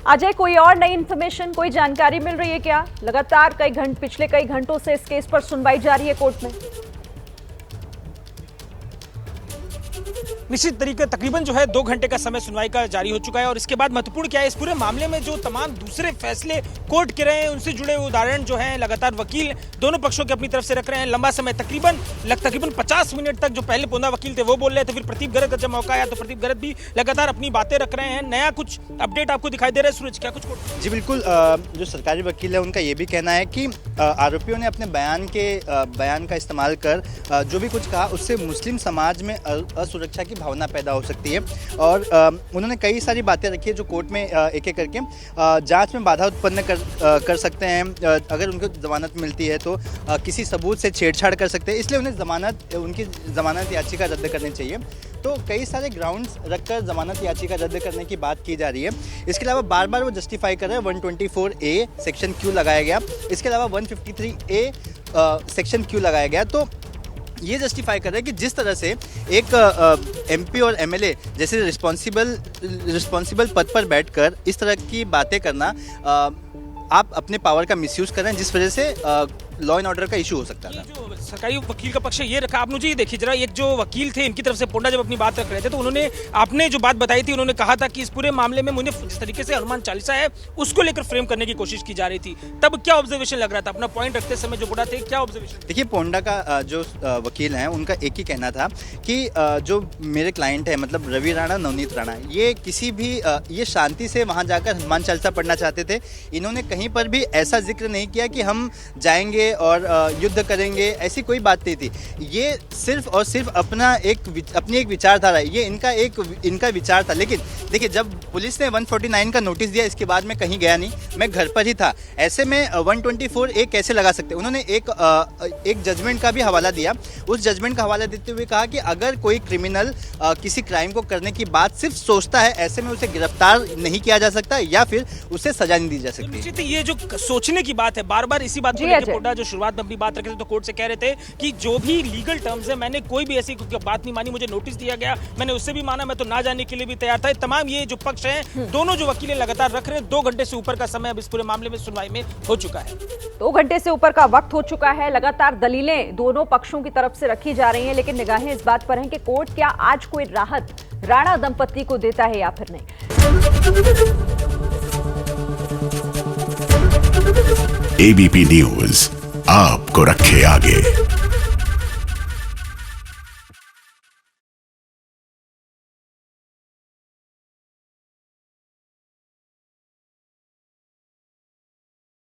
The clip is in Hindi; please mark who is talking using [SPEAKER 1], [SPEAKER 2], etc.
[SPEAKER 1] अजय, कोई और नई इन्फॉर्मेशन, कोई जानकारी मिल रही है क्या? लगातार पिछले कई घंटों से इस केस पर सुनवाई जारी है कोर्ट में।
[SPEAKER 2] निश्चित तरीके तकरीबन जो है 2 घंटे का समय सुनवाई का जारी हो चुका है और इसके बाद महत्वपूर्ण क्या है, इस पूरे मामले में जो तमाम दूसरे फैसले कोर्ट के रहे हैं उनसे जुड़े उदाहरण जो हैं लगातार वकील दोनों पक्षों के अपनी तरफ से रख रहे हैं। लंबा समय तकरीबन 50 मिनट तक जो पहले पोंदा वकील थे वो बोल रहे थे, फिर प्रदीप गर्ग का जब मौका आया तो प्रदीप गर्ग भी लगातार अपनी बातें रख रहे हैं। नया कुछ अपडेट आपको दिखाई दे रहा है सूरज, क्या कुछ?
[SPEAKER 3] जी बिल्कुल, जो सरकारी वकील है उनका ये भी कहना है कि आरोपियों ने अपने बयान का इस्तेमाल कर जो भी कुछ कहा उससे मुस्लिम समाज में असुरक्षा की भावना पैदा हो सकती है और उन्होंने कई सारी बातें रखी है जो कोर्ट में एक एक करके जांच में बाधा उत्पन्न कर सकते हैं। अगर उनको जमानत मिलती है तो किसी सबूत से छेड़छाड़ कर सकते हैं, इसलिए उन्हें उनकी जमानत याचिका रद्द करनी चाहिए। तो कई सारे ग्राउंड्स रखकर जमानत याचिका रद्द करने की बात की जा रही है। इसके अलावा बार बार वो जस्टिफाई कर रहे हैं 124A सेक्शन क्यों लगाया गया, इसके अलावा 153A सेक्शन क्यों लगाया गया। तो ये जस्टिफाई कर रहे हैं कि जिस तरह से एक एमपी और एमएलए जैसे रिस्पॉन्सिबल पद पर बैठकर इस तरह की बातें करना, आप अपने पावर का मिसयूज कर रहे हैं, जिस वजह से लॉ एंड ऑर्डर का इशू हो सकता था।
[SPEAKER 2] जो सरकारी वकील का पक्ष ये रखा, आप मुझे ये देखिए जरा, एक जो वकील थे इनकी तरफ से पोंडा जब अपनी बात रख रहे थे तो आपने जो बात बताई थी, उन्होंने कहा था कि इस पूरे मामले में मुझे जिस तरीके से हनुमान चालीसा है उसको लेकर फ्रेम करने की कोशिश की जा रही थी। तब क्या ऑब्जर्वेशन लग रहा था अपना पॉइंट रखते समय जो पोंडा थे, क्या ऑब्जर्वेशन?
[SPEAKER 3] देखिए, पोंडा का जो वकील हैं उनका एक ही कहना था कि जो मेरे क्लाइंट है मतलब रवि राणा, नवनीत राणा, ये किसी भी ये शांति से वहाँ जाकर हनुमान चालीसा पढ़ना चाहते थे। इन्होंने कहीं पर भी ऐसा जिक्र नहीं किया कि हम जाएंगे और युद्ध करेंगे, ऐसी कोई बात नहीं थी। ये सिर्फ और सिर्फ अपनी एक विचारधारा, ये इनका विचार था। लेकिन देखिए, जब पुलिस ने 149 का नोटिस दिया, इसके बाद मैं कहीं गया नहीं, मैं घर पर ही था। ऐसे में 124A कैसे लगा सकते? उन्होंने एक जजमेंट का भी हवाला दिया। उस जजमेंट का हवाला देते हुए कहा कि अगर कोई क्रिमिनल किसी क्राइम को करने की बात सिर्फ सोचता है, ऐसे में उसे गिरफ्तार नहीं किया जा सकता या फिर उसे सजा नहीं दी जा सकती।
[SPEAKER 2] तो ये जो सोचने की बात है, बार बार इसी बात को लेकर पोंडा जो शुरुआत में अपनी बात रखे थे तो कोर्ट से कह रहे थे कि जो भी लीगल टर्म्स है, मैंने कोई भी ऐसी बात नहीं मानी, मुझे नोटिस दिया गया, मैंने उससे भी माना, मैं तो ना जाने के लिए भी तैयार था। तमाम ये जो पक्ष हैं दोनों जो वकीलें लगातार रख रहे हैं, 2 घंटे से ऊपर का समय अब इस पूरे मामले में सुनवाई में हो चुका है।
[SPEAKER 1] 2 घंटे से ऊपर का वक्त हो चुका है। लगातार दलीलें दोनों पक्षों की तरफ से रखी जा रही हैं, लेकिन निगाहें इस बात पर हैं कि कोर्ट क्या आज कोई राहत राणा दंपति को देता है या फिर नहीं।
[SPEAKER 4] ABP न्यूज आपको रखे आगे।